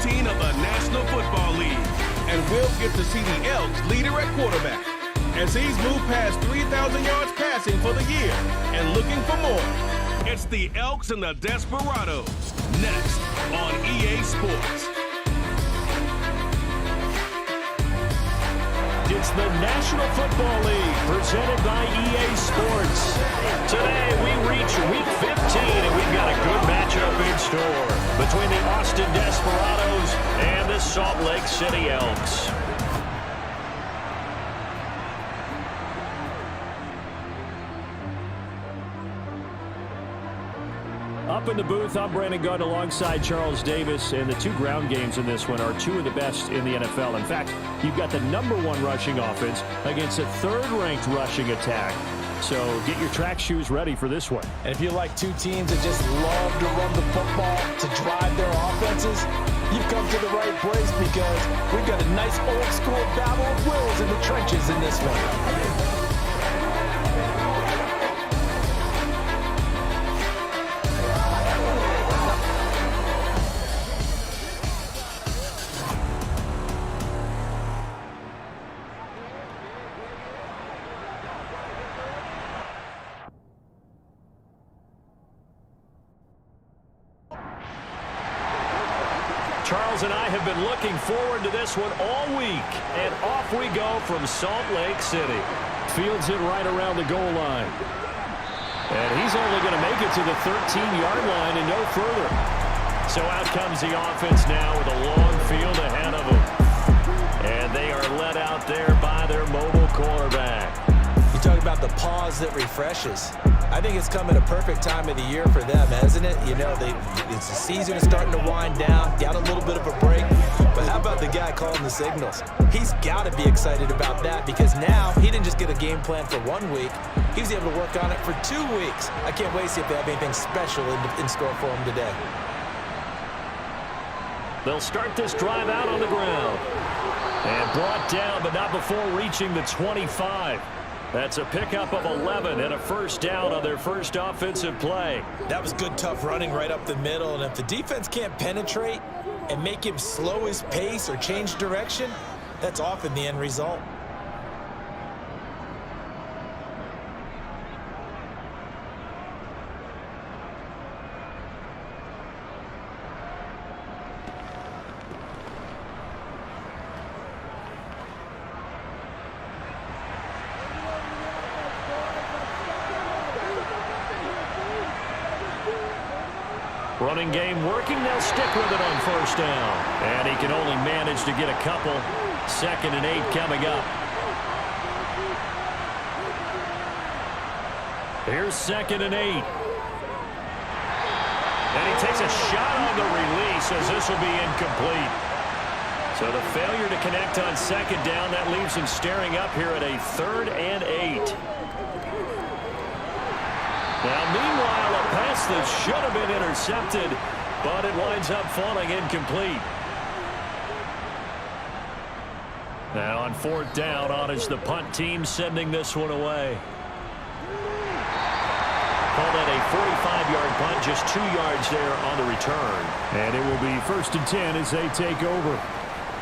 15 of the National Football League. And we'll get to see the Elks leader at quarterback as he's moved past 3,000 yards passing for the year and looking for more. It's the Elks and the Desperados, next on EA Sports. It's the National Football League presented by EA Sports. Today we reach Week 15 and we've got a good matchup in store between the Austin Desperados and the Salt Lake City Elks. Up in the booth, I'm Brandon Gunn alongside Charles Davis, and the two ground games in this one are two of the best in the NFL. In fact, you've got the #1 rushing offense against a third-ranked rushing attack. So get your track shoes ready for this one. And if you like two teams that just love to run the football to drive their offenses, you've come to the right place because we've got a nice old-school battle of wills in the trenches in this one. Charles and I have been looking forward to this one all week, and off we go from Salt Lake City. Fields it right around the goal line. And he's only going to make it to the 13-yard line and no further. So out comes the offense now with a long field ahead of them. And they are led out there by their mobile quarterback. You talk about the pause that refreshes. I think it's come at a perfect time of the year for them, hasn't it? You know, it's the season is starting to wind down, got a little bit of a break. But how about the guy calling the signals? He's got to be excited about that because now he didn't just get a game plan for 1 week. He was able to work on it for 2 weeks. I can't wait to see if they have anything special in store for him today. They'll start this drive out on the ground. And brought down, but not before reaching the 25. That's a pickup of 11 and a first down on their first offensive play. That was good, tough running right up the middle. And if the defense can't penetrate and make him slow his pace or change direction, that's often the end result. Running game working, they'll stick with it on first down. And he can only manage to get a couple. 2nd and 8 coming up. Here's 2nd and 8. And he takes a shot on the release as this will be incomplete. So the failure to connect on 2nd down, that leaves him staring up here at a 3rd and 8. Now, meanwhile, a pass that should have been intercepted, but it winds up falling incomplete. Now on 4th down, on is the punt team sending this one away. Call that a 45-yard punt, just 2 yards there on the return. And it will be 1st and 10 as they take over.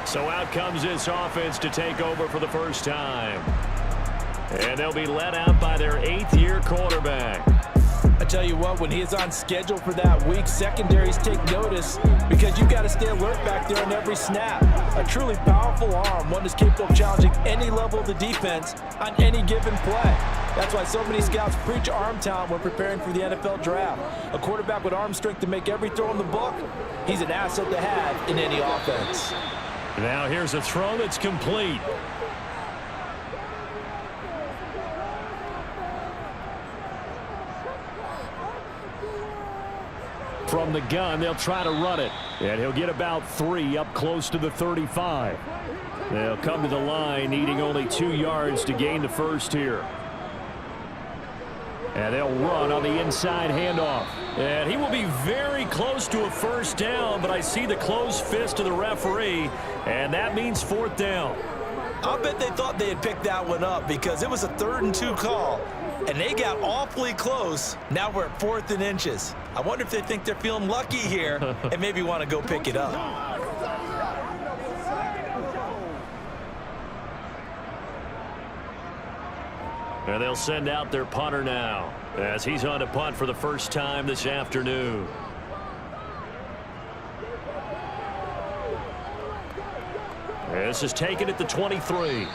So out comes this offense to take over for the first time. And they'll be led out by their 8th-year quarterback. I tell you what, when he is on schedule for that week, secondaries take notice because you've got to stay alert back there on every snap. A truly powerful arm, one that's capable of challenging any level of the defense on any given play. That's why so many scouts preach arm talent when preparing for the NFL draft. A quarterback with arm strength to make every throw in the book, he's an asset to have in any offense. Now here's a throw that's complete. From the gun, they'll try to run it. And he'll get about 3 up close to the 35. They'll come to the line, needing only 2 yards to gain the first here. And they'll run on the inside handoff. And he will be very close to a first down, but I see the closed fist of the referee, and that means 4th down. I'll bet they thought they had picked that one up because it was a 3rd and 2 call, and they got awfully close. Now we're at 4th and inches. I wonder if they think they're feeling lucky here and maybe want to go pick it up. And they'll send out their punter now as he's on to punt for the first time this afternoon. This is taken at the 23.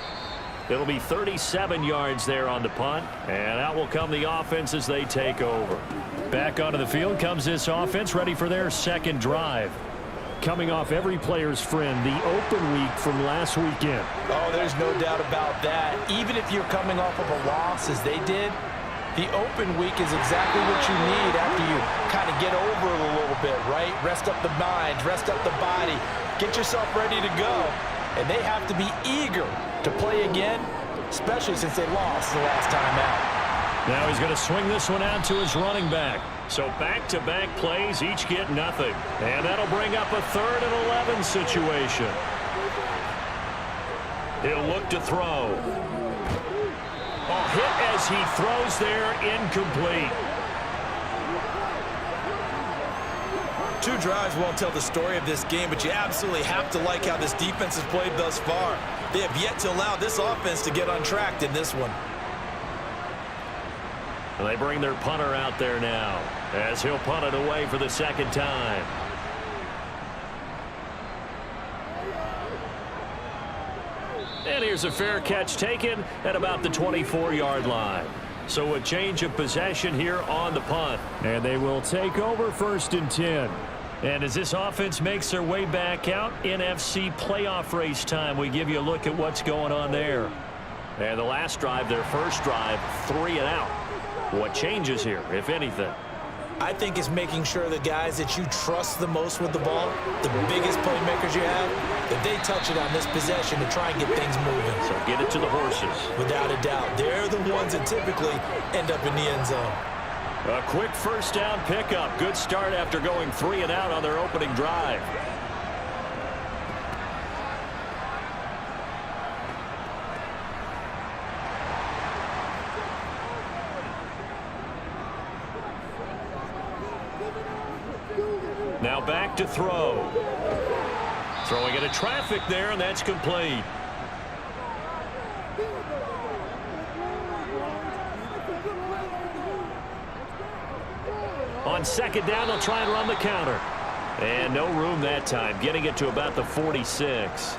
It'll be 37 yards there on the punt, and out will come the offense as they take over. Back onto the field comes this offense, ready for their second drive. Coming off every player's friend, the open week from last weekend. Oh, there's no doubt about that. Even if you're coming off of a loss as they did, the open week is exactly what you need after you kind of get over it a little bit, right? Rest up the mind, rest up the body, get yourself ready to go. And they have to be eager to play again, especially since they lost the last time out. Now he's going to swing this one out to his running back. So back-to-back plays, each get nothing. And that'll bring up a 3rd and 11 situation. He'll look to throw. Hit as he throws there, incomplete. 2 drives won't tell the story of this game, but you absolutely have to like how this defense has played thus far. They have yet to allow this offense to get untracked in this one. And they bring their punter out there now as he'll punt it away for the second time. And here's a fair catch taken at about the 24-yard line. So a change of possession here on the punt. And they will take over 1st and 10. And as this offense makes their way back out, NFC playoff race time, we give you a look at what's going on there. And the last drive, their first drive, 3 and out. What changes here, if anything? I think it's making sure the guys that you trust the most with the ball, the biggest playmakers you have, that they touch it on this possession to try and get things moving. So get it to the horses. Without a doubt. They're the ones that typically end up in the end zone. A quick first down pickup. Good start after going 3 and out on their opening drive. Now back to throw. Throwing into traffic there, and that's complete. On second down, they'll try and run the counter. And no room that time, getting it to about the 46.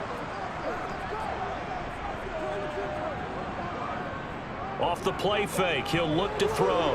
Off the play fake, he'll look to throw.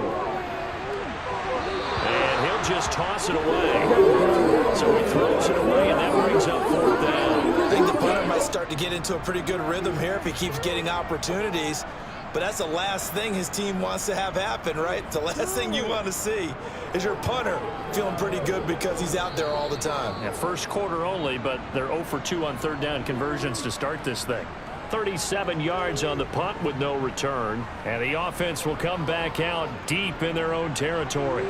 And he'll just toss it away. So he throws it away, and that brings up 4th down. I think the punter might start to get into a pretty good rhythm here if he keeps getting opportunities. But that's the last thing his team wants to have happen, right? The last thing you want to see is your punter feeling pretty good because he's out there all the time. Yeah, first quarter only, but they're 0 for 2 on 3rd down conversions to start this thing. 37 yards on the punt with no return. And the offense will come back out deep in their own territory.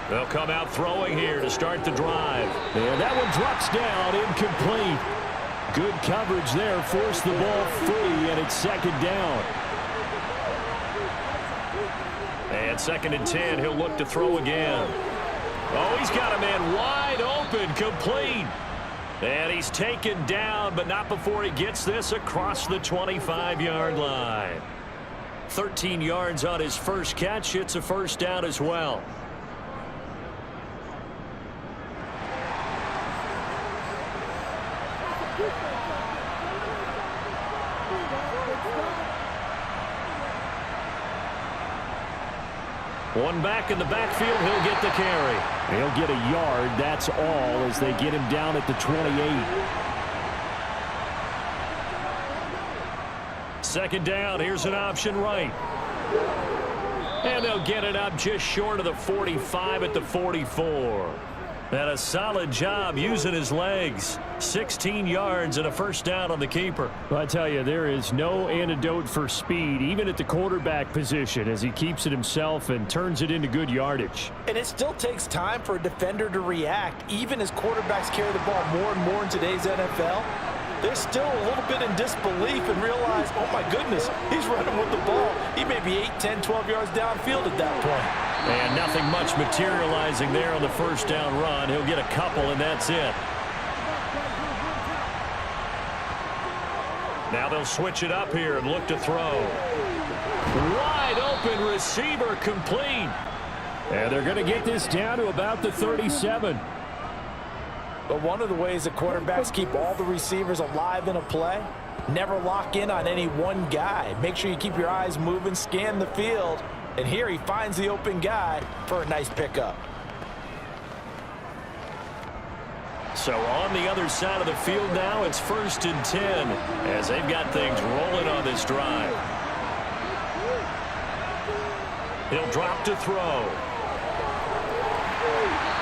They'll come out throwing here to start the drive. And that one drops down, incomplete. Good coverage there, forced the ball free, and it's 2nd down. And 2nd and 10, he'll look to throw again. Oh, he's got a man wide open, complete. And he's taken down, but not before he gets this across the 25-yard line. 13 yards on his first catch. It's a first down as well. One back in the backfield, he'll get the carry. He'll get a yard, that's all, as they get him down at the 28. 2nd down, here's an option right. And they'll get it up just short of the 45 at the 44. And a solid job using his legs. 16 yards and a first down on the keeper. Well, I tell you, there is no antidote for speed, even at the quarterback position, as he keeps it himself and turns it into good yardage. And it still takes time for a defender to react, even as quarterbacks carry the ball more and more in today's NFL. They're still a little bit in disbelief and realize, oh my goodness, he's running with the ball. He may be 8, 10, 12 yards downfield at that point. And nothing much materializing there on the first down run. He'll get a couple, and that's it. Now they'll switch it up here and look to throw. Wide open receiver, complete. And they're going to get this down to about the 37. But one of the ways that quarterbacks keep all the receivers alive in a play, never lock in on any one guy. Make sure you keep your eyes moving, scan the field. And here he finds the open guy for a nice pickup. So on the other side of the field now, it's 1st and 10 as they've got things rolling on this drive. He'll drop to throw.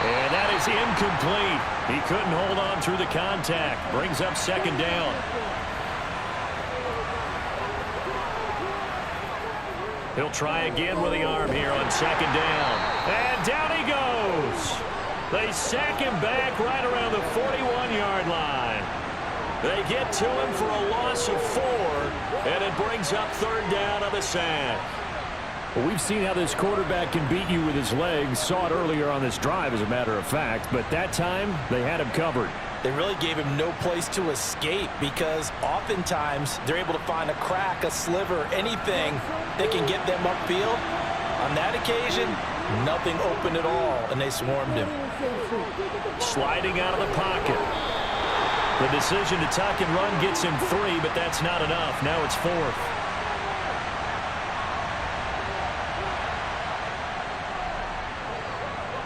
And that is incomplete. He couldn't hold on through the contact. Brings up 2nd down. He'll try again with the arm here on 2nd down. And down he goes. They sack him back right around the 41-yard line. They get to him for a loss of 4, and it brings up 3rd down on the sack. Well, we've seen how this quarterback can beat you with his legs. Saw it earlier on this drive, as a matter of fact. But that time, they had him covered. They really gave him no place to escape because oftentimes they're able to find a crack, a sliver, anything that can get them upfield. On that occasion, nothing open at all, and they swarmed him. Sliding out of the pocket. The decision to tuck and run gets him 3, but that's not enough. Now it's 4th.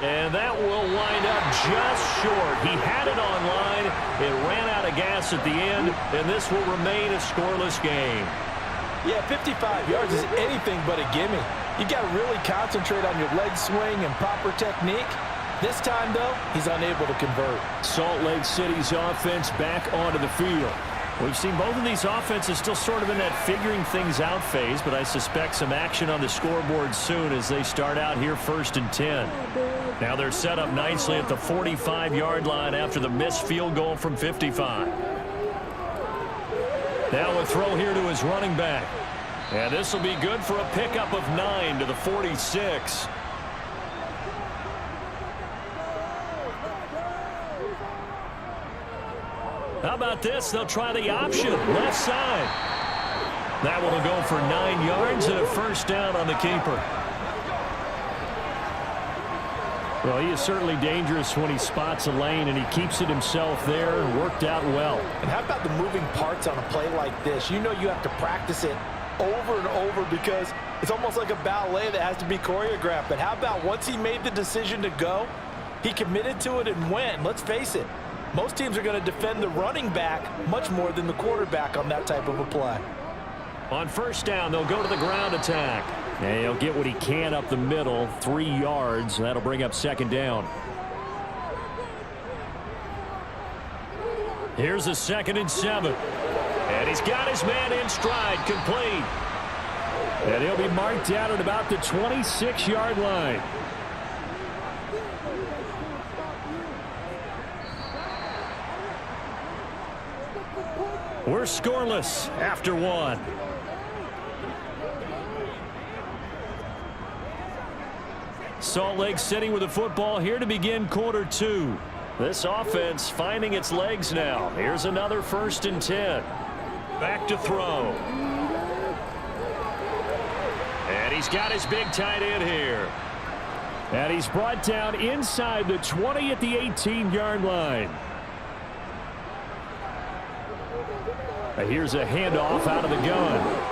And that will wind up just short. He had it on line. It ran out of gas at the end, and this will remain a scoreless game. Yeah, 55 yards is anything but a gimme. You got to really concentrate on your leg swing and proper technique. This time, though, he's unable to convert. Salt Lake City's offense back onto the field. We've seen both of these offenses still sort of in that figuring things out phase, but I suspect some action on the scoreboard soon as they start out here 1st and 10. Now they're set up nicely at the 45-yard line after the missed field goal from 55. Now a throw here to his running back. And this will be good for a pickup of 9 to the 46. How about this? They'll try the option, left side. That one will go for 9 yards and a 1st down on the keeper. Well, he is certainly dangerous when he spots a lane, and he keeps it himself there and worked out well. And how about the moving parts on a play like this? You know you have to practice it over and over because it's almost like a ballet that has to be choreographed. But how about once he made the decision to go, he committed to it and went. Let's face it, most teams are going to defend the running back much more than the quarterback on that type of a play. On 1st down, they'll go to the ground attack. And he'll get what he can up the middle, 3 yards. That'll bring up 2nd down. Here's a 2nd and 7. And he's got his man in stride, complete. And he'll be marked out at about the 26-yard line. We're scoreless after 1. Salt Lake City with the football here to begin quarter 2. This offense finding its legs now. Here's another 1st and 10. Back to throw. And he's got his big tight end here. And he's brought down inside the 20 at the 18-yard line. Here's a handoff out of the gun.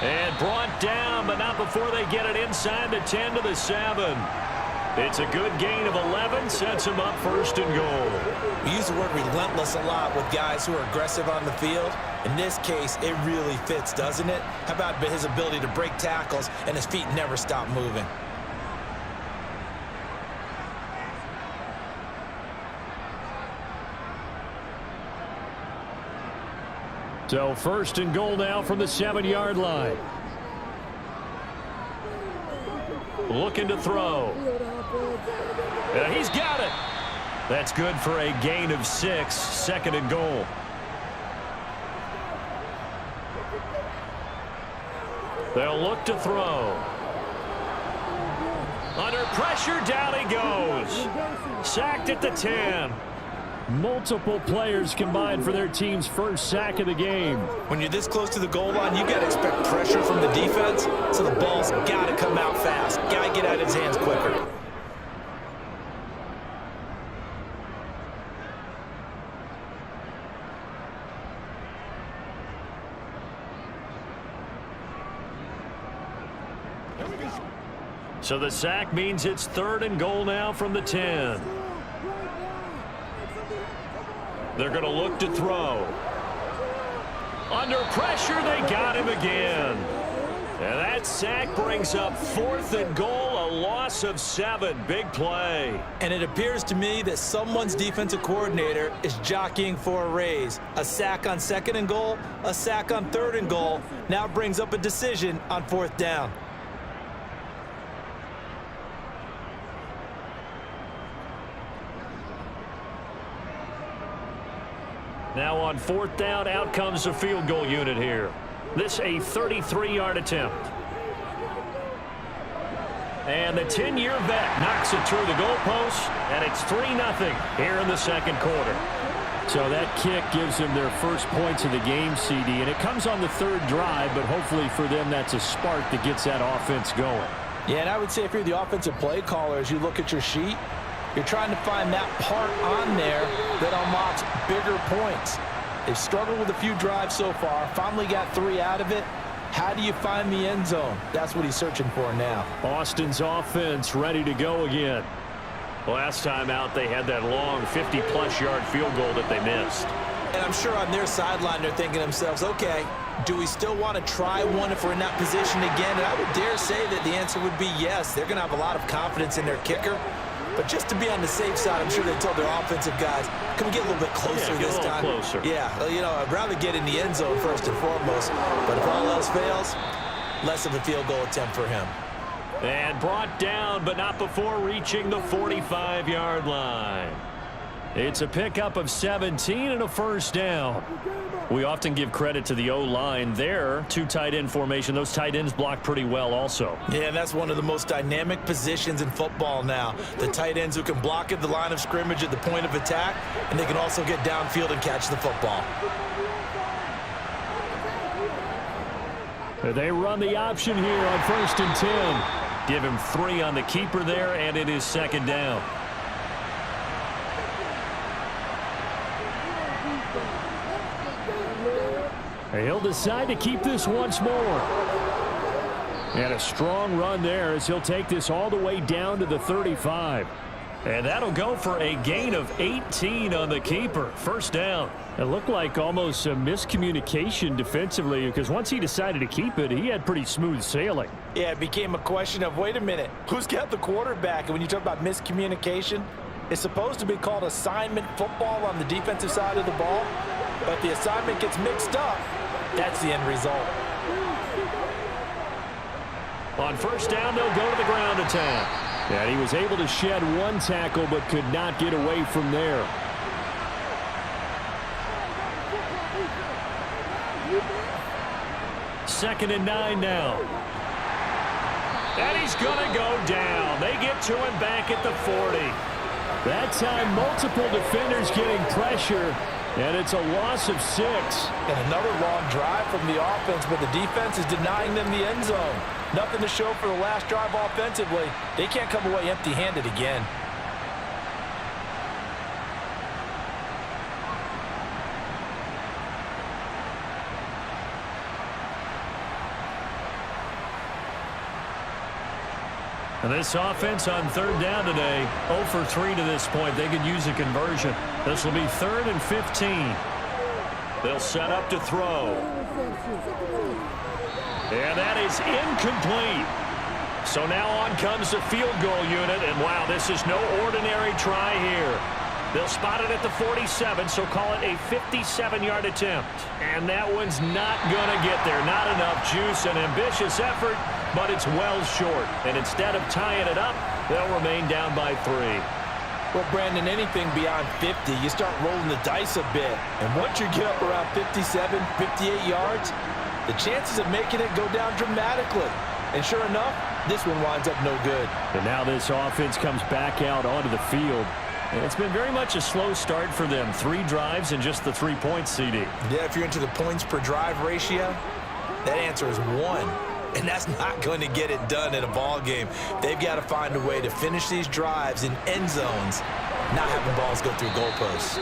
And brought down, but not before they get it inside the 10 to the 7. It's a good gain of 11, sets him up 1st and goal. We use the word relentless a lot with guys who are aggressive on the field. In this case, it really fits, doesn't it? How about his ability to break tackles and his feet never stop moving? So 1st and goal now from the 7-yard line. Looking to throw. And he's got it. That's good for a gain of 6, 2nd and goal. They'll look to throw. Under pressure, down he goes. Sacked at the 10. Multiple players combined for their team's first sack of the game. When you're this close to the goal line, you got to expect pressure from the defense, so the ball's got to come out fast. Got to get out of his hands quicker. So the sack means it's 3rd and goal now from the 10. They're going to look to throw. Under pressure, they got him again. And that sack brings up 4th and goal, a loss of 7. Big play. And it appears to me that someone's defensive coordinator is jockeying for a raise. A sack on 2nd and goal, a sack on 3rd and goal. Now brings up a decision on 4th down. Now on 4th down, out comes the field goal unit here. This a 33-yard attempt. And the 10-year vet knocks it through the goalpost, and it's 3-0 here in the 2nd quarter. So that kick gives them their first points of the game, CD, and it comes on the 3rd drive, but hopefully for them that's a spark that gets that offense going. Yeah, and I would say if you're the offensive play caller, as you look at your sheet, you're trying to find that part on there that unlocks bigger points. They've struggled with a few drives so far, finally got 3 out of it. How do you find the end zone? That's what he's searching for now. Austin's offense ready to go again. Last time out, they had that long 50-plus yard field goal that they missed. And I'm sure on their sideline they're thinking to themselves, okay, do we still want to try one if we're in that position again? And I would dare say that the answer would be yes. They're going to have a lot of confidence in their kicker. But just to be on the safe side, I'm sure they told their offensive guys, can we get a little bit closer this time? Closer. Yeah, you know, I'd rather get in the end zone first and foremost. But if all else fails, less of a field goal attempt for him. And brought down, but not before reaching the 45-yard line. It's a pickup of 17 and a first down. We often give credit to the O-line there. 2 tight end formation. Those tight ends block pretty well also. Yeah, that's one of the most dynamic positions in football now. The tight ends who can block at the line of scrimmage at the point of attack, and they can also get downfield and catch the football. They run the option here on 1st and 10. Give him 3 on the keeper there, and it is 2nd down. He'll decide to keep this once more. And a strong run there as he'll take this all the way down to the 35. And that'll go for a gain of 18 on the keeper. First down. It looked like almost a miscommunication defensively because once he decided to keep it, he had pretty smooth sailing. Yeah, it became a question of, wait a minute, who's got the quarterback? And when you talk about miscommunication, it's supposed to be called assignment football on the defensive side of the ball. But if the assignment gets mixed up, that's the end result. On first down, they'll go to the ground attack. And he was able to shed 1 tackle but could not get away from there. Second and 9 now. And he's going to go down. They get to him back at the 40. That time, multiple defenders getting pressure. And it's a loss of 6. And another long drive from the offense, but the defense is denying them the end zone. Nothing to show for the last drive offensively. They can't come away empty-handed again. And this offense on 3rd down today, 0 for 3 to this point. They could use a conversion. This will be 3rd and 15. They'll set up to throw. And that is incomplete. So now on comes the field goal unit. And wow, this is no ordinary try here. They'll spot it at the 47, so call it a 57-yard attempt. And that one's not going to get there. Not enough juice, an ambitious effort, but it's well short. And instead of tying it up, they'll remain down by 3. Well, Brandon, anything beyond 50, you start rolling the dice a bit. And once you get up around 57, 58 yards, the chances of making it go down dramatically. And sure enough, this one winds up no good. And now this offense comes back out onto the field. It's been very much a slow start for them. 3 drives and just the 3 points, CD. Yeah, if you're into the points per drive ratio, that answer is 1. And that's not going to get it done in a ball game. They've got to find a way to finish these drives in end zones, not having balls go through goalposts.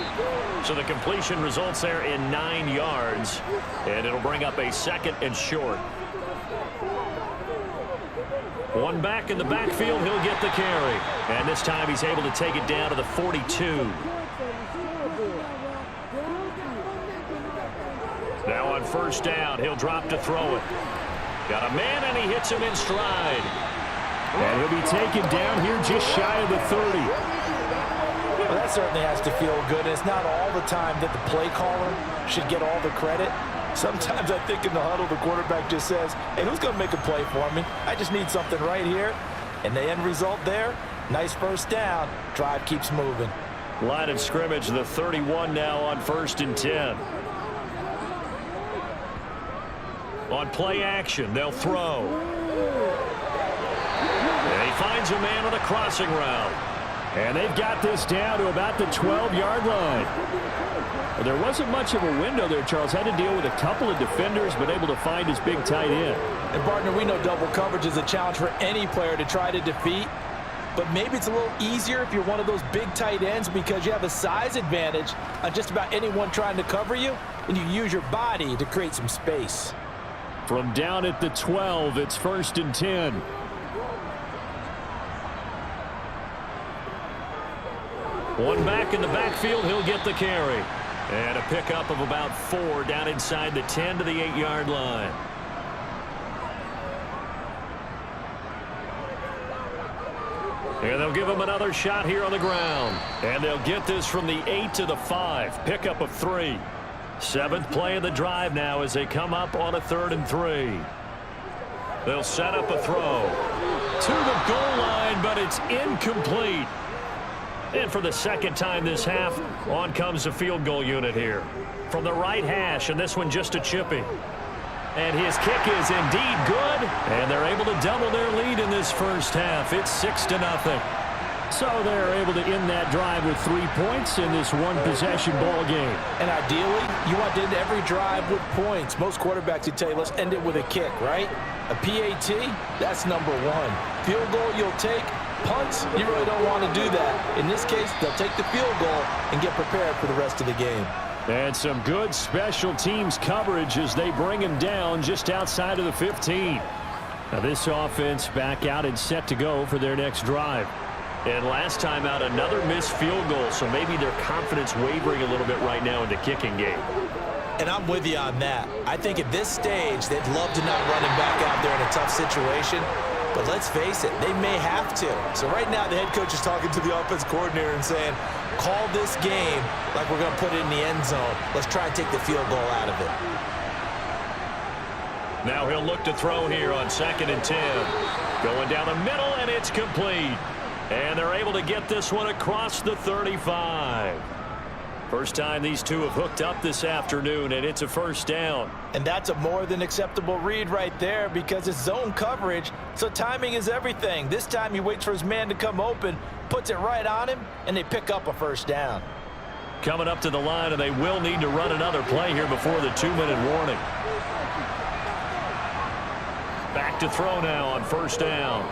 So the completion results there in 9 yards, and it'll bring up a 2nd and short. One back in the backfield, he'll get the carry. And this time he's able to take it down to the 42. Now on first down, he'll drop to throw it. Got a man, and he hits him in stride. And he'll be taken down here just shy of the 30. Well, that certainly has to feel good. It's not all the time that the play caller should get all the credit. Sometimes I think in the huddle, the quarterback just says, hey, who's going to make a play for me? I just need something right here. And the end result there, nice first down. Drive keeps moving. Line of scrimmage, the 31 now on 1st and 10. On play action, they'll throw. And he finds a man on a crossing route. And they've got this down to about the 12-yard line. There wasn't much of a window there, Charles. Had to deal with a couple of defenders, but able to find his big tight end. And, partner, we know double coverage is a challenge for any player to try to defeat. But maybe it's a little easier if you're one of those big tight ends because you have a size advantage on just about anyone trying to cover you, and you use your body to create some space. From down at the 12, it's 1st and 10. One back in the backfield, he'll get the carry. And a pickup of about 4 down inside the 10 to the 8-yard line. And they'll give him another shot here on the ground. And they'll get this from the 8 to the 5. Pickup of 3. 7th play of the drive now as they come up on a 3rd and 3. They'll set up a throw to the goal line, but it's incomplete. And for the 2nd time this half, on comes the field goal unit here. From the right hash, and this one just a chipping. And his kick is indeed good, and they're able to double their lead in this first half. It's 6-0. So they're able to end that drive with 3 points in this one-possession ball game. And ideally, you want to end every drive with points. Most quarterbacks would tell you, let's end it with a kick, right? A PAT, that's number 1. Field goal you'll take. Punts, you really don't want to do that. In this case, they'll take the field goal and get prepared for the rest of the game. And some good special teams coverage as they bring him down just outside of the 15. Now this offense back out and set to go for their next drive. And last time out, another missed field goal, so maybe their confidence wavering a little bit right now in the kicking game. And I'm with you on that. I think at this stage, they'd love to not run him back out there in a tough situation. But let's face it, they may have to. So right now, the head coach is talking to the offense coordinator and saying, call this game like we're going to put it in the end zone. Let's try and take the field goal out of it. Now he'll look to throw here on 2nd and 10. Going down the middle, and it's complete. And they're able to get this one across the 35. First time these two have hooked up this afternoon, and it's a first down. And that's a more than acceptable read right there because it's zone coverage, so timing is everything. This time he waits for his man to come open, puts it right on him, and they pick up a first down. Coming up to the line, and they will need to run another play here before the 2-minute warning. Back to throw now on first down.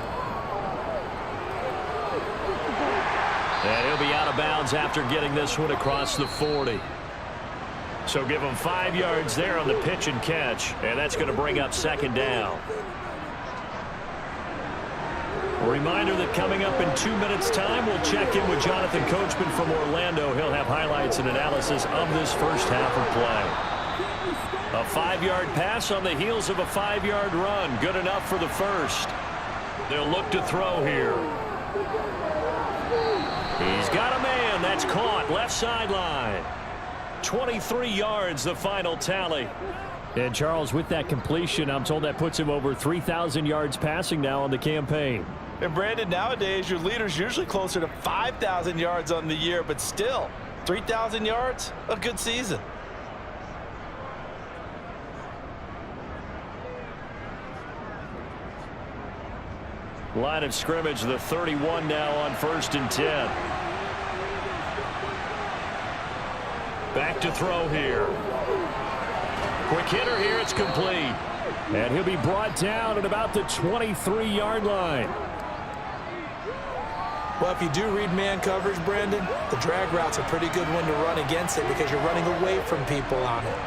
And he'll be out of bounds after getting this one across the 40. So give him 5 yards there on the pitch and catch, and that's going to bring up 2nd down. A reminder that coming up in 2 minutes' time, we'll check in with Jonathan Coachman from Orlando. He'll have highlights and analysis of this first half of play. A 5-yard pass on the heels of a 5-yard run. Good enough for the first. They'll look to throw here. He's got a man. That's caught. Left sideline. 23 yards, the final tally. And, Charles, with that completion, I'm told that puts him over 3,000 yards passing now on the campaign. And, Brandon, nowadays your leader's usually closer to 5,000 yards on the year, but still, 3,000 yards, a good season. Line of scrimmage, the 31 now on 1st and 10. Back to throw here. Quick hitter here. It's complete. And he'll be brought down at about the 23-yard line. Well, if you do read man coverage, Brandon, the drag route's a pretty good one to run against it because you're running away from people on it.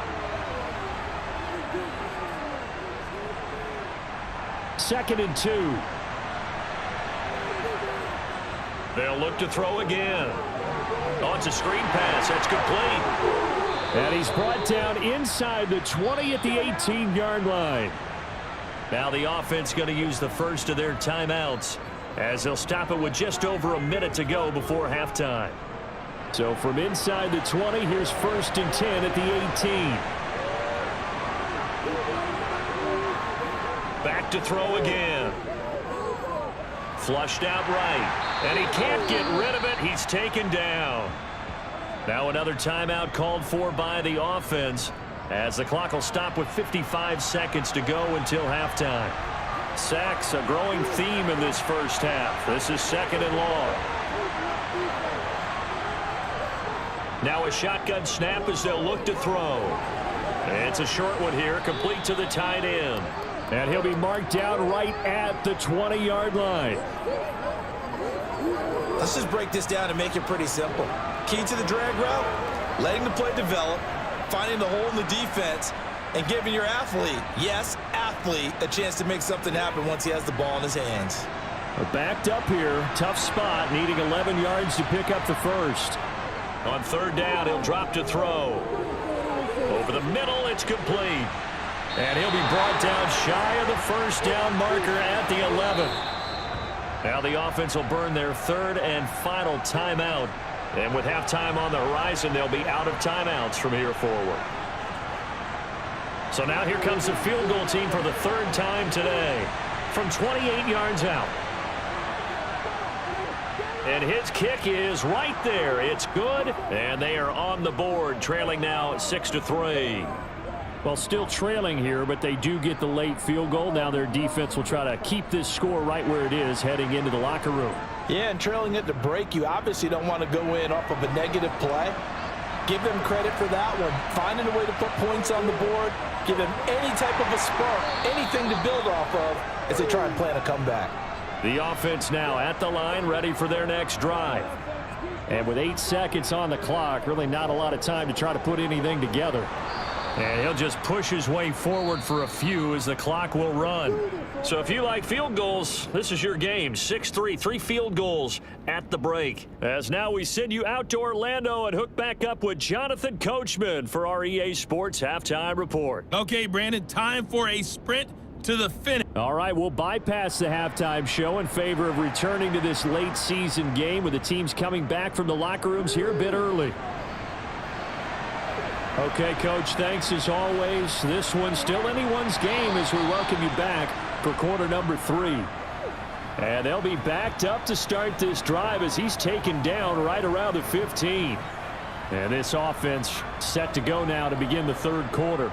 2nd and 2. They'll look to throw again. Oh, it's a screen pass. That's complete. And he's brought down inside the 20 at the 18-yard line. Now the offense going to use the first of their timeouts as they'll stop it with just over a minute to go before halftime. So from inside the 20, here's 1st and 10 at the 18. Back to throw again. Flushed out right. And he can't get rid of it. He's taken down. Now another timeout called for by the offense as the clock will stop with 55 seconds to go until halftime. Sacks a growing theme in this first half. This is 2nd and long. Now a shotgun snap as they'll look to throw. It's a short one here, complete to the tight end. And he'll be marked down right at the 20-yard line. Let's just break this down and make it pretty simple. Key to the drag route, letting the play develop, finding the hole in the defense, and giving your athlete, yes, athlete, a chance to make something happen once he has the ball in his hands. Backed up here, tough spot, needing 11 yards to pick up the first. On 3rd down, he'll drop to throw. Over the middle, it's complete. And he'll be brought down shy of the 1st down marker at the 11. Now the offense will burn their 3rd and final timeout. And with halftime on the horizon, they'll be out of timeouts from here forward. So now here comes the field goal team for the 3rd time today from 28 yards out. And his kick is right there. It's good, and they are on the board, trailing now 6-3. Well, still trailing here, but they do get the late field goal. Now their defense will try to keep this score right where it is heading into the locker room. Yeah, and trailing it to break, you obviously don't want to go in off of a negative play. Give them credit for that one. Finding a way to put points on the board, give them any type of a spark, anything to build off of as they try and plan a comeback. The offense now at the line, ready for their next drive. And with 8 seconds on the clock, really not a lot of time to try to put anything together. And he'll just push his way forward for a few as the clock will run. So if you like field goals, this is your game. 6-3, 3 field goals at the break. As now we send you out to Orlando and hook back up with Jonathan Coachman for our EA Sports Halftime Report. Okay, Brandon, time for a sprint to the finish. All right, we'll bypass the halftime show in favor of returning to this late season game with the teams coming back from the locker rooms here a bit early. Okay, Coach, thanks as always. This one's still anyone's game as we welcome you back for quarter number 3. And they'll be backed up to start this drive as he's taken down right around the 15. And this offense set to go now to begin the 3rd quarter.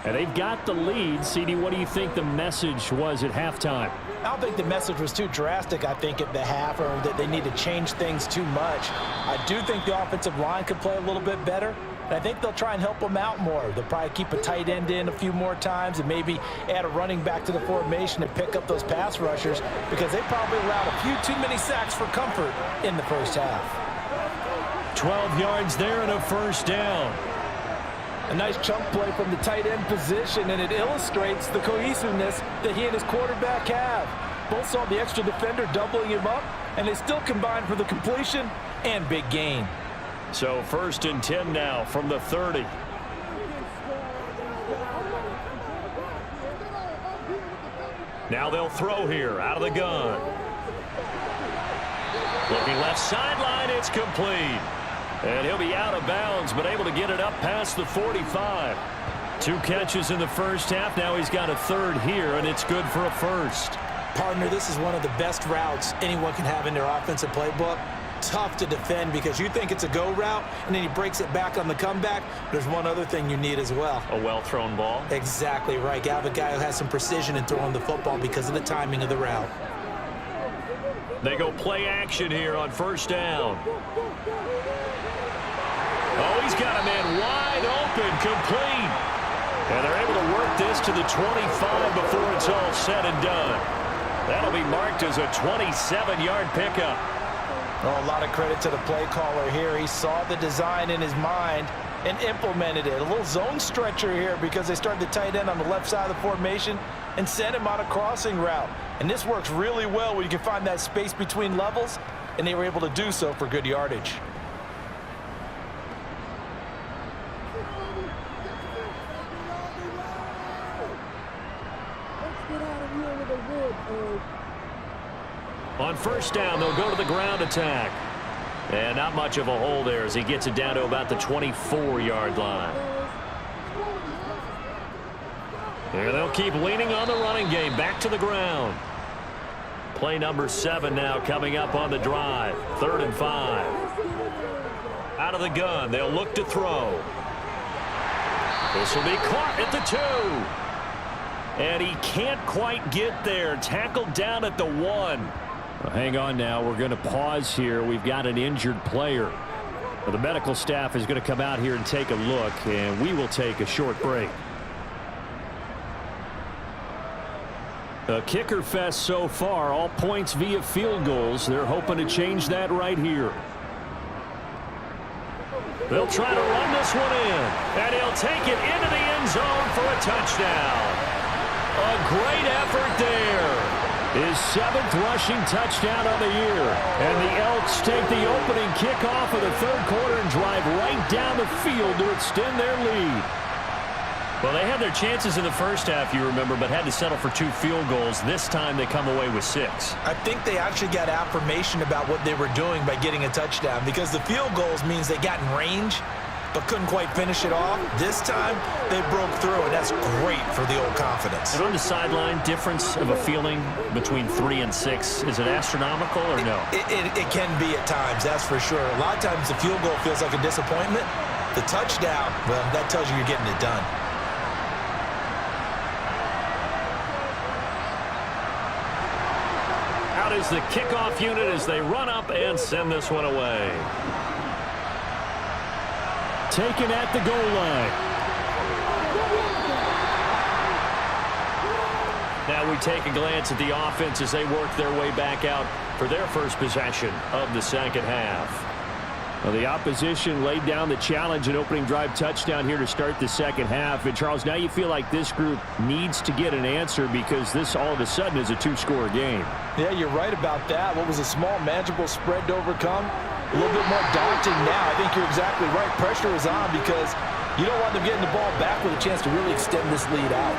And they've got the lead. CD, what do you think the message was at halftime? I don't think the message was too drastic, I think, at the half, or that they need to change things too much. I do think the offensive line could play a little bit better. And I think they'll try and help them out more. They'll probably keep a tight end in a few more times and maybe add a running back to the formation and pick up those pass rushers because they probably allowed a few too many sacks for comfort in the first half. 12 yards there and a 1st down. A nice chunk play from the tight end position, and it illustrates the cohesiveness that he and his quarterback have. Both saw the extra defender doubling him up, and they still combined for the completion and big gain. So 1st and 10 now from the 30. Now they'll throw here out of the gun. Looking left sideline, it's complete. And he'll be out of bounds, but able to get it up past the 45. 2 catches in the first half. Now he's got a 3rd here, and it's good for a 1st. Partner, this is one of the best routes anyone can have in their offensive playbook. Tough to defend because you think it's a go route, and then he breaks it back on the comeback. There's one other thing you need as well. A well-thrown ball. Exactly right. You have a guy who has some precision in throwing the football because of the timing of the route. They go play action here on 1st down. Oh, he's got a man wide open, complete. And they're able to work this to the 25 before it's all said and done. That'll be marked as a 27-yard pickup. Oh, a lot of credit to the play caller here. He saw the design in his mind and implemented it. A little zone stretcher here because they started the tight end on the left side of the formation and sent him on a crossing route. And this works really well when you can find that space between levels, and they were able to do so for good yardage. On first down, they'll go to the ground attack. And not much of a hole there as he gets it down to about the 24-yard line. And they'll keep leaning on the running game. Back to the ground. Play number 7 now coming up on the drive. 3rd and 5. Out of the gun. They'll look to throw. This will be caught at the 2. And he can't quite get there. Tackled down at the 1. Well, hang on now. We're going to pause here. We've got an injured player. Well, the medical staff is going to come out here and take a look, and we will take a short break. A kicker fest so far. All points via field goals. They're hoping to change that right here. They'll try to run this one in, and he'll take it into the end zone for a touchdown. A great effort there. His 7th rushing touchdown on the year. And the Elks take the opening kickoff of the 3rd quarter and drive right down the field to extend their lead. Well, they had their chances in the first half, you remember, but had to settle for 2 field goals. This time they come away with 6. I think they actually got affirmation about what they were doing by getting a touchdown, because the field goals means they got in range but couldn't quite finish it off. This time they broke through, and that's great for the old confidence. And on the sideline, difference of a feeling between 3 and 6, is it astronomical or no? It can be at times, that's for sure. A lot of times the field goal feels like a disappointment. The touchdown, well, that tells you you're getting it done. Out is the kickoff unit as they run up and send this one away. Taken at the goal line. Now we take a glance at the offense as they work their way back out for their first possession of the second half. Well, the opposition laid down the challenge and opening drive touchdown here to start the second half. And, Charles, now you feel like this group needs to get an answer because this all of a sudden is a 2-score game. Yeah, you're right about that. What was a small, manageable spread to overcome? A little bit more daunting now. I think you're exactly right. Pressure is on because you don't want them getting the ball back with a chance to really extend this lead out.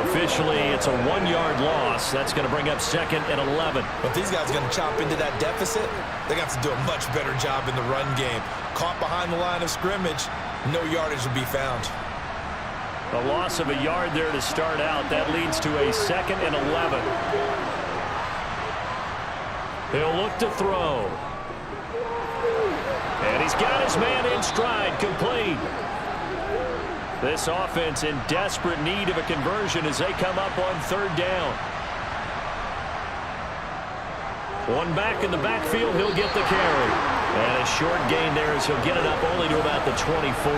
Officially, it's a 1-yard loss. That's going to bring up 2nd and 11. But these guys are going to chop into that deficit. They're going to have to do a much better job in the run game. Caught behind the line of scrimmage, no yardage will be found. A loss of a yard there to start out. That leads to a 2nd and 11. He'll look to throw. And he's got his man in stride, complete. This offense in desperate need of a conversion as they come up on 3rd down. One back in the backfield, he'll get the carry. And a short gain there as he'll get it up only to about the 24.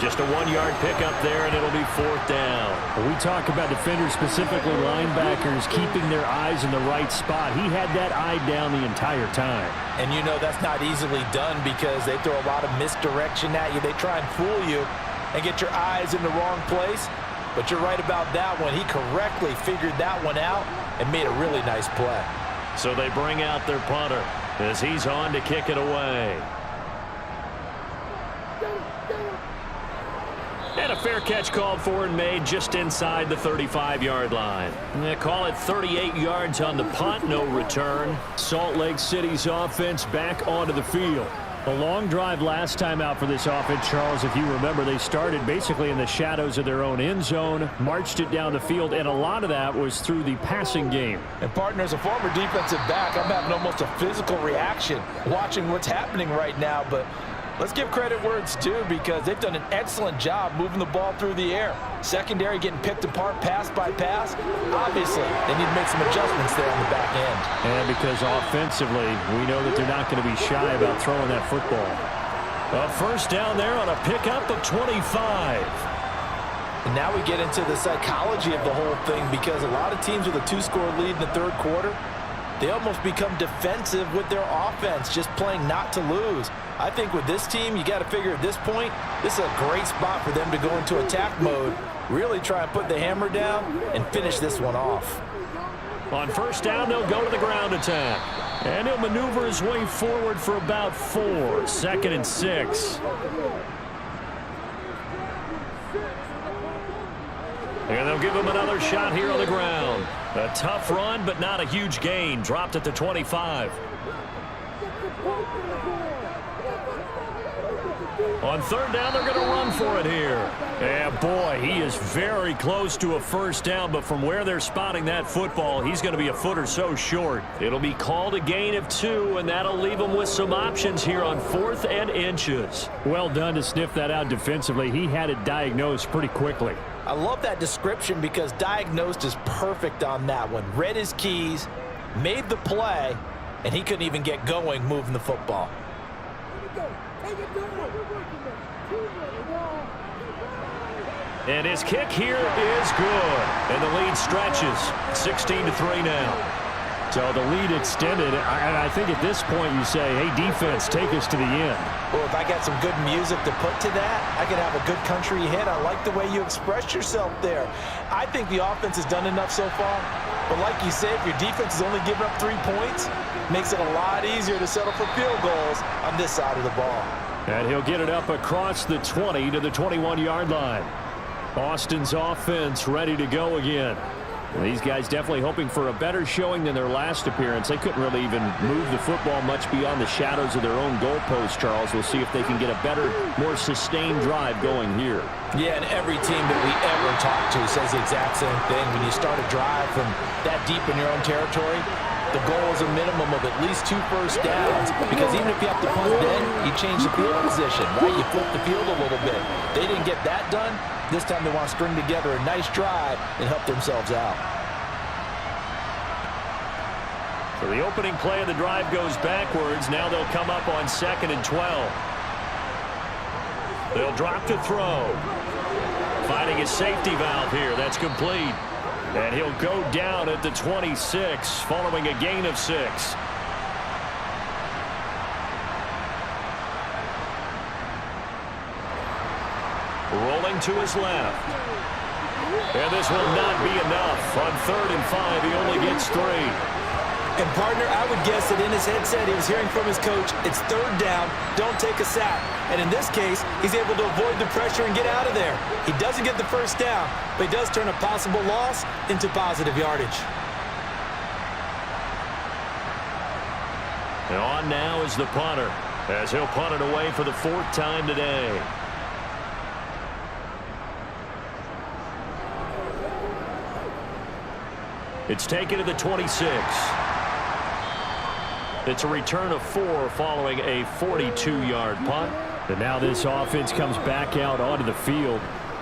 Just a 1-yard pickup there, and it'll be 4th down. We talk about defenders, specifically linebackers, keeping their eyes in the right spot. He had that eye down the entire time. And you know that's not easily done because they throw a lot of misdirection at you. They try and fool you and get your eyes in the wrong place. But you're right about that one. He correctly figured that one out and made a really nice play. So they bring out their punter as he's on to kick it away. And a fair catch called for and made just inside the 35-yard line. They call it 38 yards on the punt, no return. Salt Lake City's offense back onto the field. A long drive last time out for this offense, Charles. If you remember, they started basically in the shadows of their own end zone, marched it down the field, and a lot of that was through the passing game. And, partner, as a former defensive back, I'm having almost a physical reaction watching what's happening right now. But let's give credit where it's due because they've done an excellent job moving the ball through the air. Secondary getting picked apart pass by pass. Obviously, they need to make some adjustments there on the back end. And because offensively, we know that they're not going to be shy about throwing that football. A first down there on a pickup of 25. And now we get into the psychology of the whole thing, because a lot of teams with a 2-score lead in the third quarter, they almost become defensive with their offense, just playing not to lose. I think with this team, you got to figure at this point, this is a great spot for them to go into attack mode, really try and put the hammer down and finish this one off. On first down, they'll go to the ground attack. And he'll maneuver his way forward for about 4. 2nd and 6. And they'll give him another shot here on the ground. A tough run, but not a huge gain. Dropped at the 25. On third down, they're going to run for it here. Yeah, boy, he is very close to a first down, but from where they're spotting that football, he's going to be a foot or so short. It'll be called a gain of 2, and that'll leave him with some options here on 4th and inches. Well done to sniff that out defensively. He had it diagnosed pretty quickly. I love that description, because diagnosed is perfect on that one. Read his keys, made the play, and he couldn't even get going moving the football. And his kick here is good. And the lead stretches. 16-3 now. So the lead extended. And I think at this point you say, hey, defense, take us to the end. Well, if I got some good music to put to that, I could have a good country hit. I like the way you expressed yourself there. I think the offense has done enough so far. But like you said, if your defense is only giving up 3 points, makes it a lot easier to settle for field goals on this side of the ball. And he'll get it up across the 20 to the 21-yard line. Austin's offense ready to go again. Well, these guys definitely hoping for a better showing than their last appearance. They couldn't really even move the football much beyond the shadows of their own goalpost, Charles. We'll see if they can get a better, more sustained drive going here. Yeah, and every team that we ever talk to says the exact same thing. When you start a drive from that deep in your own territory, the goal is a minimum of at least 2 first downs, because even if you have to punt, then you change the field position, right? You flip the field a little bit. They didn't get that done. This time they want to string together a nice drive and help themselves out. So the opening play of the drive goes backwards. Now they'll come up on 2nd and 12. They'll drop to throw. Finding his safety valve here. That's complete. And he'll go down at the 26 following a gain of 6. Rolling to his left. And this will not be enough. On 3rd and 5, he only gets 3. And, partner, I would guess that in his headset he was hearing from his coach, it's 3rd down, don't take a sack. And in this case, he's able to avoid the pressure and get out of there. He doesn't get the first down, but he does turn a possible loss into positive yardage. And on now is the punter, as he'll punt it away for the 4th time today. It's taken to the 26. It's a return of 4 following a 42-yard punt. And now this offense comes back out onto the field.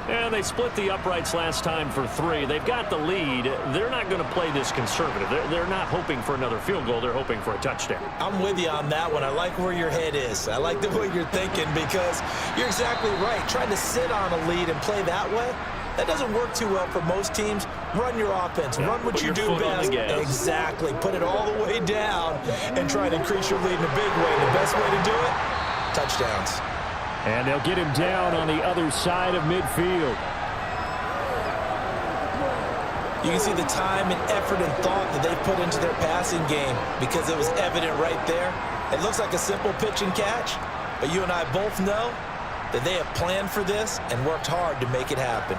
And they split the uprights last time for 3. They've got the lead. They're not going to play this conservative. They're not hoping for another field goal. They're hoping for a touchdown. I'm with you on that one. I like where your head is. I like the way you're thinking, because you're exactly right. Trying to sit on a lead and play that way, that doesn't work too well for most teams. Run your offense. Run what you do best. Exactly. Put it all the way down and try to increase your lead in a big way. The best way to do it, touchdowns. And they'll get him down on the other side of midfield. You can see the time and effort and thought that they put into their passing game, because it was evident right there. It looks like a simple pitch and catch, but you and I both know that they have planned for this and worked hard to make it happen.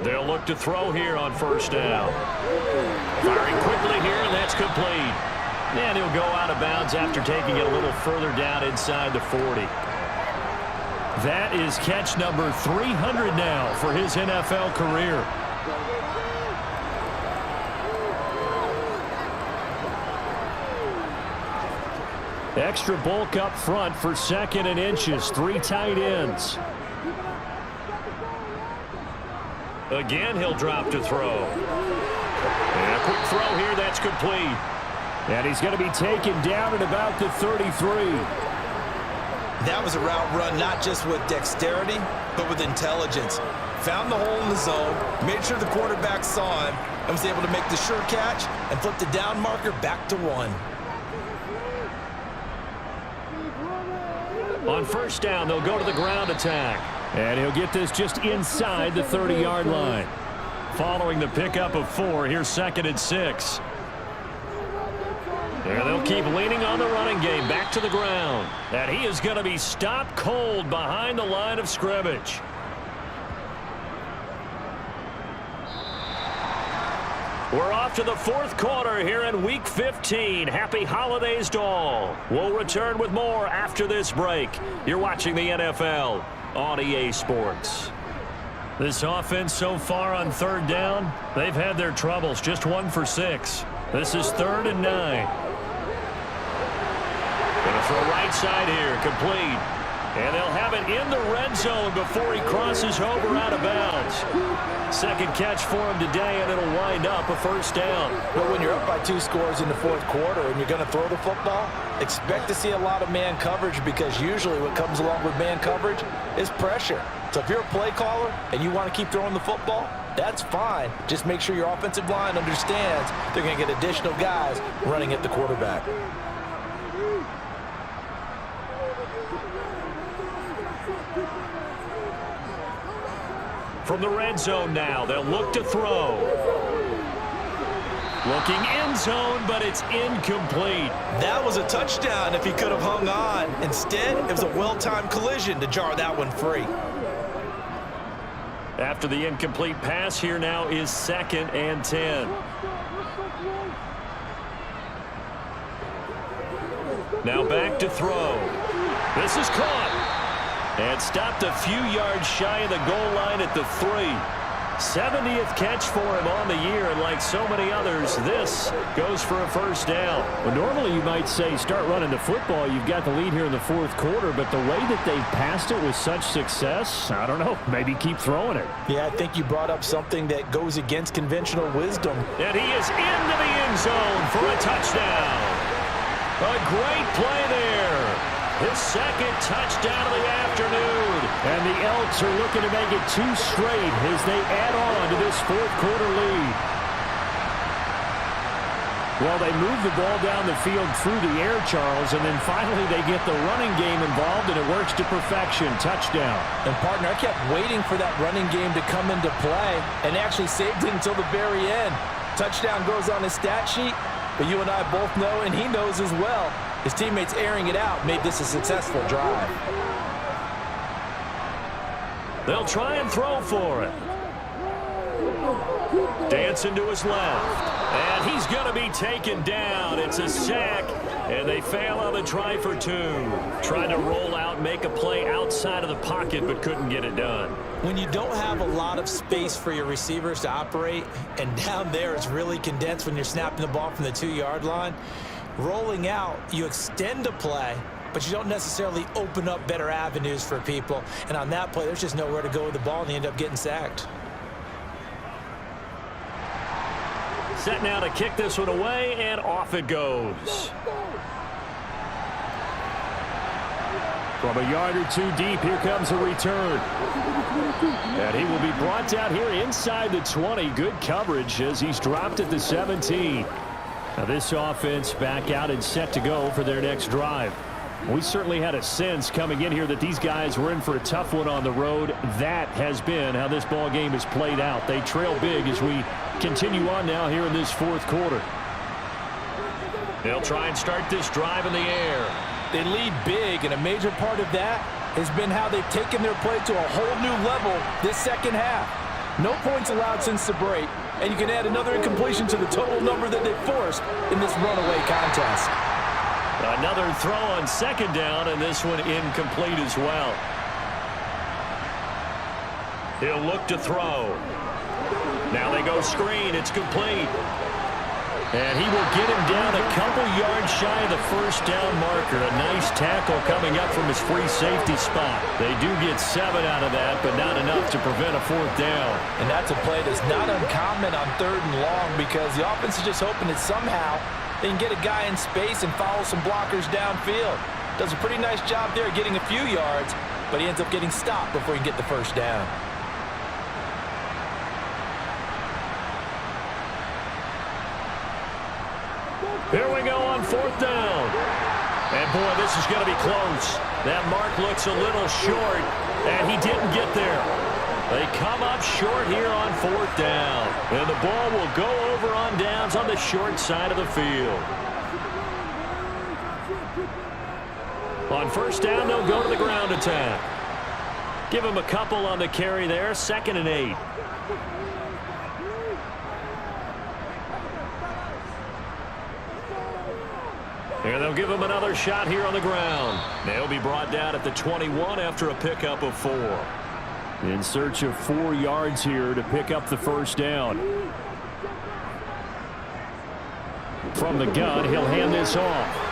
They'll look to throw here on 1st down. Firing quickly here, and that's complete. And he'll go out of bounds after taking it a little further down inside the 40. That is catch number 300 now for his NFL career. Extra bulk up front for 2nd and inches. 3 tight ends. Again, he'll drop to throw. And a quick throw here, that's complete. And he's going to be taken down at about the 33. That was a route run not just with dexterity, but with intelligence. Found the hole in the zone, made sure the quarterback saw him, and was able to make the sure catch and flip the down marker back to 1. On first down, they'll go to the ground attack. And he'll get this just inside the 30-yard line. Following the pickup of 4, here's 2nd and 6. And they'll keep leaning on the running game back to the ground. And he is going to be stopped cold behind the line of scrimmage. We're off to the 4th quarter here in Week 15. Happy holidays to all. We'll return with more after this break. You're watching the NFL on EA Sports. This offense so far on 3rd down, they've had their troubles. Just 1 for 6. This is 3rd and 9. Gonna throw right side here, complete. And they'll have it in the red zone before he crosses over out of bounds. 2nd catch for him today, and it'll wind up a 1st down. But when you're up by 2 scores in the 4th quarter and you're going to throw the football, expect to see a lot of man coverage, because usually what comes along with man coverage is pressure. So if you're a play caller and you want to keep throwing the football, that's fine. Just make sure your offensive line understands they're going to get additional guys running at the quarterback. From the red zone now, they'll look to throw. Looking end zone, but it's incomplete. That was a touchdown if he could have hung on. Instead, it was a well-timed collision to jar that one free. After the incomplete pass, here now is 2nd and 10. Now back to throw. This is caught. And stopped a few yards shy of the goal line at the 3. 70th catch for him on the year, and like so many others, this goes for a 1st down. Well, normally you might say start running the football. You've got the lead here in the 4th quarter, but the way that they've passed it with such success, I don't know, maybe keep throwing it. Yeah, I think you brought up something that goes against conventional wisdom. And he is into the end zone for a touchdown. A great play there. His 2nd touchdown of the afternoon. And the Elks are looking to make it 2 straight as they add on to this 4th quarter lead. Well, they move the ball down the field through the air, Charles, and then finally they get the running game involved, and it works to perfection. Touchdown. And, partner, I kept waiting for that running game to come into play and actually saved it until the very end. Touchdown goes on his stat sheet, but you and I both know, and he knows as well, his teammates airing it out made this a successful drive. They'll try and throw for it. Dancing to his left. And he's going to be taken down. It's a sack. And they fail on the try for 2. Trying to roll out, make a play outside of the pocket, but couldn't get it done. When you don't have a lot of space for your receivers to operate, and down there it's really condensed when you're snapping the ball from the 2-yard line, rolling out, you extend a play, but you don't necessarily open up better avenues for people. And on that play, there's just nowhere to go with the ball, and you end up getting sacked. Set now to kick this one away, and off it goes. From a yard or 2 deep, here comes a return. And he will be brought down here inside the 20. Good coverage as he's dropped at the 17. Now this offense back out and set to go for their next drive. We certainly had a sense coming in here that these guys were in for a tough one on the road. That has been how this ball game has played out. They trail big as we continue on now here in this 4th quarter. They'll try and start this drive in the air. They lead big, and a major part of that has been how they've taken their play to a whole new level this 2nd half. No points allowed since the break, and you can add another incompletion to the total number that they forced in this runaway contest. Another throw on 2nd down, and this one incomplete as well. He'll look to throw. Now they go screen. It's complete. And he will get him down a couple yards shy of the first down marker. A nice tackle coming up from his free safety spot. They do get 7 out of that, but not enough to prevent a 4th down. And that's a play that's not uncommon on 3rd and long because the offense is just hoping that somehow they can get a guy in space and follow some blockers downfield. Does a pretty nice job there getting a few yards, but he ends up getting stopped before he can get the first down. Here we go on 4th down. And, boy, this is going to be close. That mark looks a little short, and he didn't get there. They come up short here on 4th down. And the ball will go over on downs on the short side of the field. On 1st down, they'll go to the ground attack. Give him a couple on the carry there, 2nd and 8. And they'll give him another shot here on the ground. They'll be brought down at the 21 after a pickup of 4. In search of 4 yards here to pick up the first down. From the gun, he'll hand this off.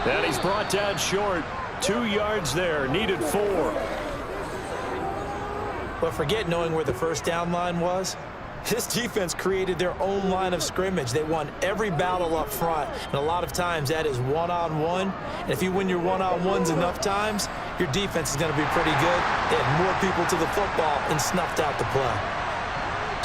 And he's brought down short. 2 yards there, needed 4. But forget knowing where the first down line was. This defense created their own line of scrimmage. They won every battle up front, and a lot of times that is one-on-one. And if you win your one-on-ones enough times, your defense is going to be pretty good. They had more people to the football and snuffed out the play.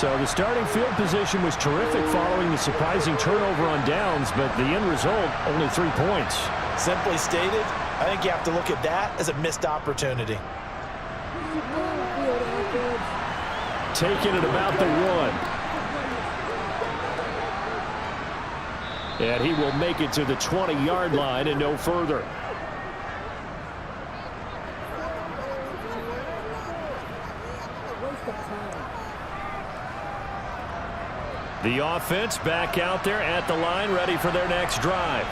So the starting field position was terrific following the surprising turnover on downs, but the end result, only 3 points. Simply stated, I think you have to look at that as a missed opportunity. Taking it about the 1. And he will make it to the 20-yard line and no further. The offense back out there at the line, ready for their next drive.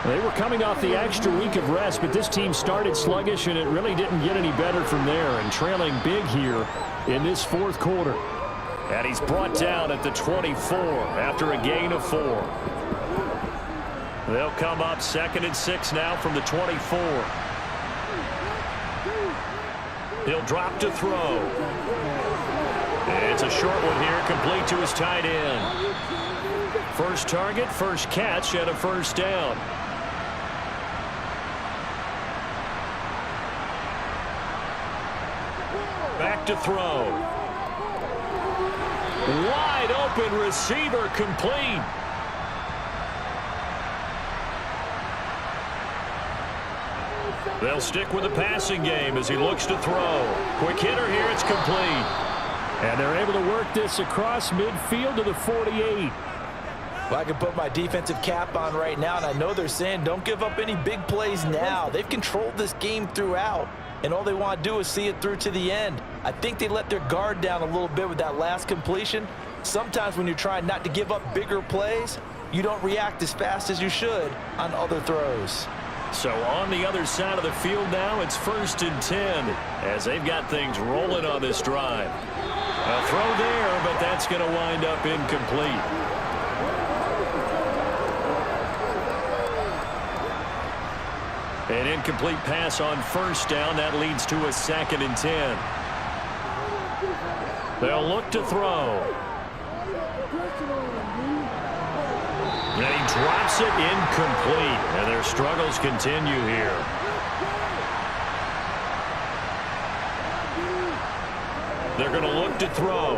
They were coming off the extra week of rest, but this team started sluggish, and it really didn't get any better from there, and trailing big here in this 4th quarter. And he's brought down at the 24 after a gain of 4. They'll come up 2nd and 6 now from the 24. He'll drop to throw. It's a short one here, complete to his tight end. First target, first catch, and a first down. Back to throw. Wide open receiver, complete. They'll stick with the passing game as he looks to throw. Quick hitter here, it's complete. And they're able to work this across midfield to the 48. Well, I can put my defensive cap on right now, and I know they're saying don't give up any big plays now. They've controlled this game throughout, and all they want to do is see it through to the end. I think they let their guard down a little bit with that last completion. Sometimes when you're trying not to give up bigger plays, you don't react as fast as you should on other throws. So on the other side of the field now, it's 1st and 10 as they've got things rolling on this drive. A throw there, but that's going to wind up incomplete. An incomplete pass on 1st down. That leads to a 2nd and 10. They'll look to throw. And he drops it incomplete. And their struggles continue here. They're going to look to throw.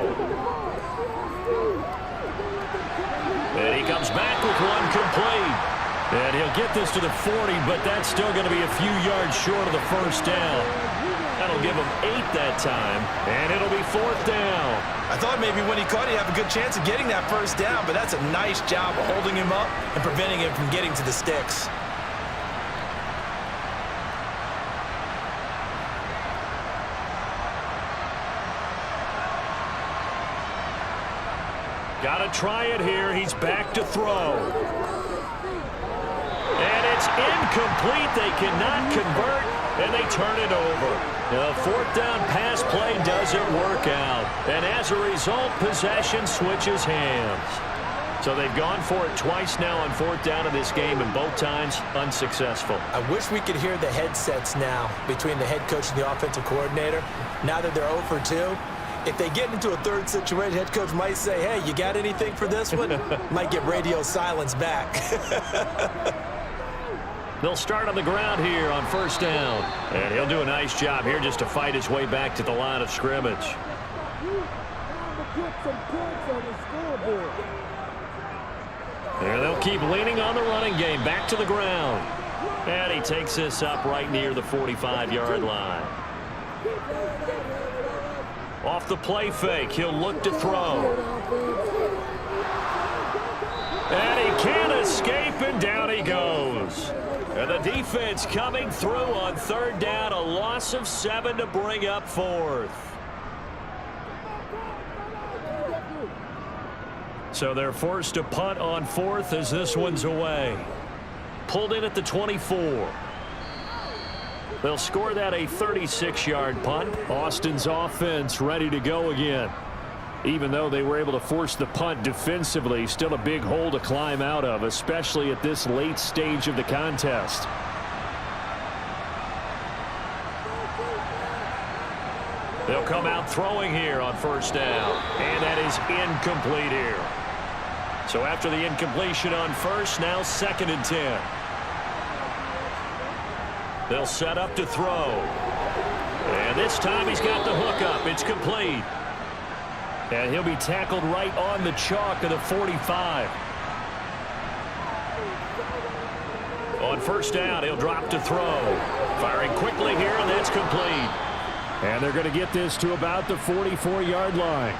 And he comes back with one complete. And he'll get this to the 40, but that's still going to be a few yards short of the first down. That'll give him 8 that time, and it'll be 4th down. I thought maybe when he caught it, he'd have a good chance of getting that first down, but that's a nice job of holding him up and preventing him from getting to the sticks. Got to try it here. He's back to throw. And it's incomplete. They cannot convert, and they turn it over. The 4th down pass play doesn't work out. And as a result, possession switches hands. So they've gone for it twice now on 4th down in this game, and both times unsuccessful. I wish we could hear the headsets now between the head coach and the offensive coordinator. Now that they're 0 for 2, if they get into a third situation, head coach might say, hey, you got anything for this one? Might get radio silence back. They'll start on the ground here on 1st down. And he'll do a nice job here just to fight his way back to the line of scrimmage. And they'll keep leaning on the running game. Back to the ground. And he takes this up right near the 45-yard line. Off the play fake, he'll look to throw. And he can't escape, and down he goes. And the defense coming through on 3rd down. A loss of 7 to bring up 4th. So they're forced to punt on 4th as this one's away. Pulled in at the 24. They'll score that a 36-yard punt. Austin's offense ready to go again. Even though they were able to force the punt defensively, still a big hole to climb out of, especially at this late stage of the contest. They'll come out throwing here on 1st down. And that is incomplete here. So after the incompletion on 1st, now 2nd and 10. They'll set up to throw. And this time he's got the hook up. It's complete. And he'll be tackled right on the chalk of the 45. On 1st down, he'll drop to throw. Firing quickly here, and that's complete. And they're going to get this to about the 44-yard line.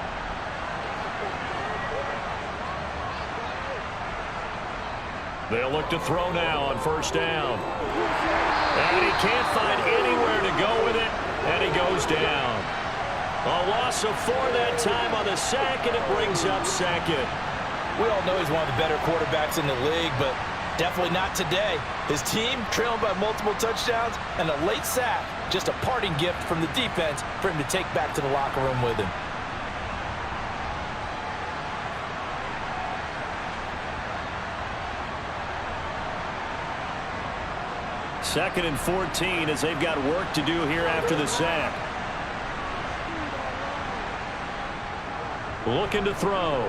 They'll look to throw now on 1st down. And he can't find anywhere to go with it, and he goes down. A loss of 4 that time on the sack, and it brings up 2nd. We all know he's one of the better quarterbacks in the league, but definitely not today. His team trailing by multiple touchdowns, and a late sack, just a parting gift from the defense for him to take back to the locker room with him. Second and 14 as they've got work to do here after the sack. Looking to throw.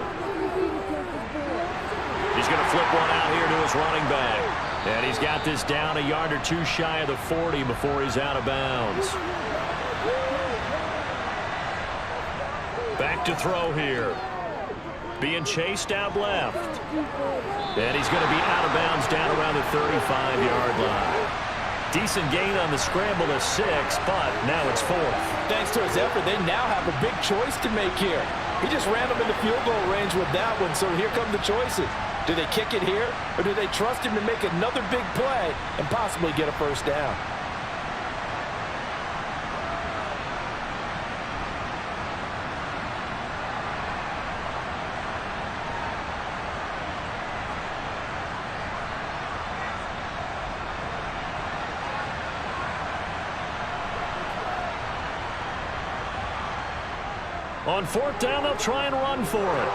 He's going to flip one out here to his running back. And he's got this down a yard or 2 shy of the 40 before he's out of bounds. Back to throw here. Being chased out left. And he's going to be out of bounds down around the 35-yard line. Decent gain on the scramble of 6, but now it's 4th. Thanks to his effort, they now have a big choice to make here. He just ran them in the field goal range with that one, so here come the choices. Do they kick it here, or do they trust him to make another big play and possibly get a 1st down? On 4th down, they'll try and run for it.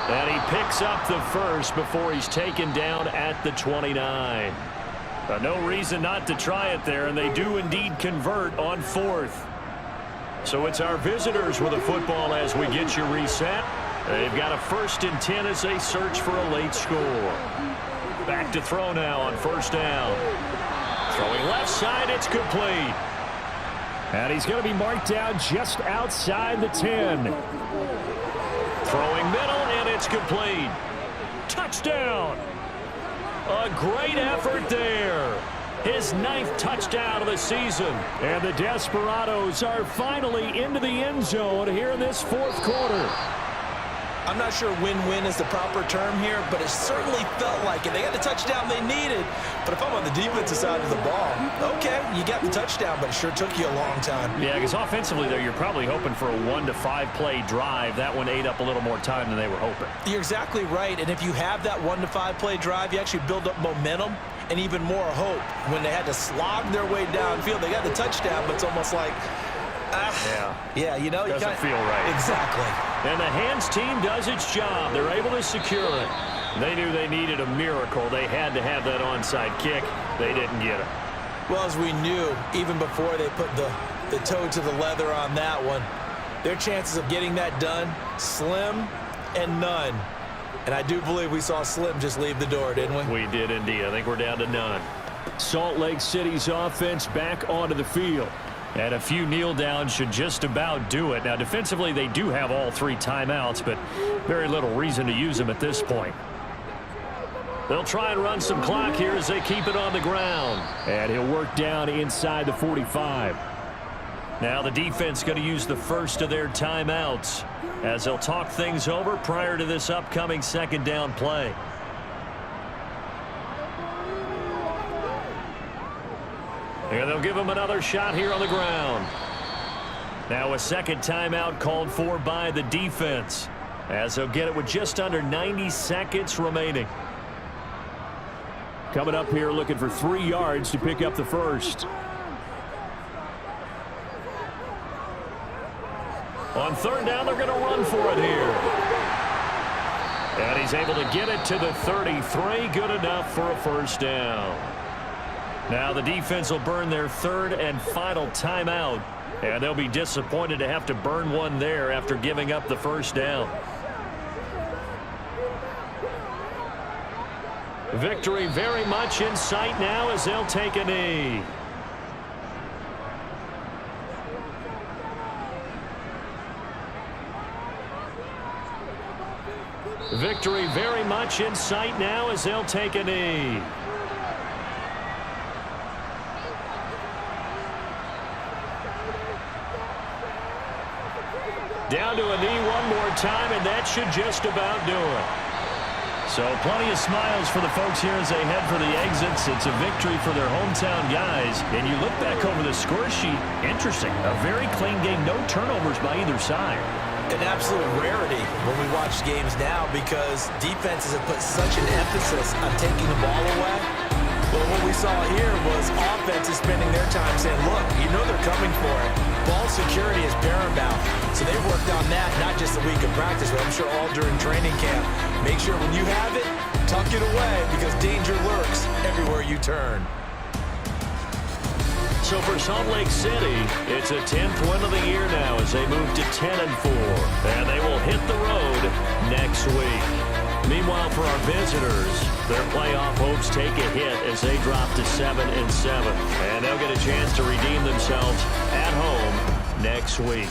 And he picks up the first before he's taken down at the 29. No reason not to try it there, and they do indeed convert on 4th. So it's our visitors with a football as we get you reset. They've got a 1st and 10 as they search for a late score. Back to throw now on 1st down. Throwing left side, it's complete. And he's going to be marked down just outside the 10. Throwing middle, and it's complete. Touchdown! A great effort there. His 9th touchdown of the season. And the Desperados are finally into the end zone here in this 4th quarter. I'm not sure win-win is the proper term here, but it certainly felt like it. They got the touchdown they needed, but if I'm on the defensive side of the ball, okay, you got the touchdown, but it sure took you a long time. Yeah, because offensively, though, you're probably hoping for a 1 to 5 play drive. That one ate up a little more time than they were hoping. You're exactly right, and if you have that 1 to 5 play drive, you actually build up momentum and even more hope. When they had to slog their way downfield, they got the touchdown, but it's almost like, yeah, you know, doesn't feel right. Exactly. And the hands team does its job. They're able to secure it. They knew they needed a miracle. They had to have that onside kick. They didn't get it. Well, as we knew, even before they put the toe to the leather on that one, their chances of getting that done, slim and none. And I do believe we saw Slim just leave the door, didn't we? We did indeed. I think we're down to none. Salt Lake City's offense back onto the field. And a few kneel downs should just about do it. Now, defensively, they do have all 3 timeouts, but very little reason to use them at this point. They'll try and run some clock here as they keep it on the ground. And he'll work down inside the 45. Now the defense going to use the first of their timeouts as they'll talk things over prior to this upcoming second down play. And they'll give him another shot here on the ground. Now a second timeout called for by the defense as they'll get it with just under 90 seconds remaining. Coming up here looking for 3 yards to pick up the first. On third down, they're going to run for it here. And he's able to get it to the 33. Good enough for a first down. Now the defense will burn their third and final timeout. And they'll be disappointed to have to burn one there after giving up the first down. Victory very much in sight now as they'll take a knee. Victory very much in sight now as they'll take a knee. Down to a knee one more time, and that should just about do it. So plenty of smiles for the folks here as they head for the exits. It's a victory for their hometown guys. And you look back over the score sheet, interesting. A very clean game, no turnovers by either side. An absolute rarity when we watch games now because defenses have put such an emphasis on taking the ball away. But what we saw here was offenses spending their time saying, look, you know they're coming for it. Ball security is paramount. So they've worked on that not just a week of practice, but I'm sure all during training camp. Make sure when you have it, tuck it away because danger lurks everywhere you turn. So for Salt Lake City, it's a 10th win of the year now as they move to 10-4. And they will hit the road next week. Meanwhile, for our visitors, their playoff hopes take a hit as they drop to 7-7. And they'll get a chance to redeem themselves at home next week.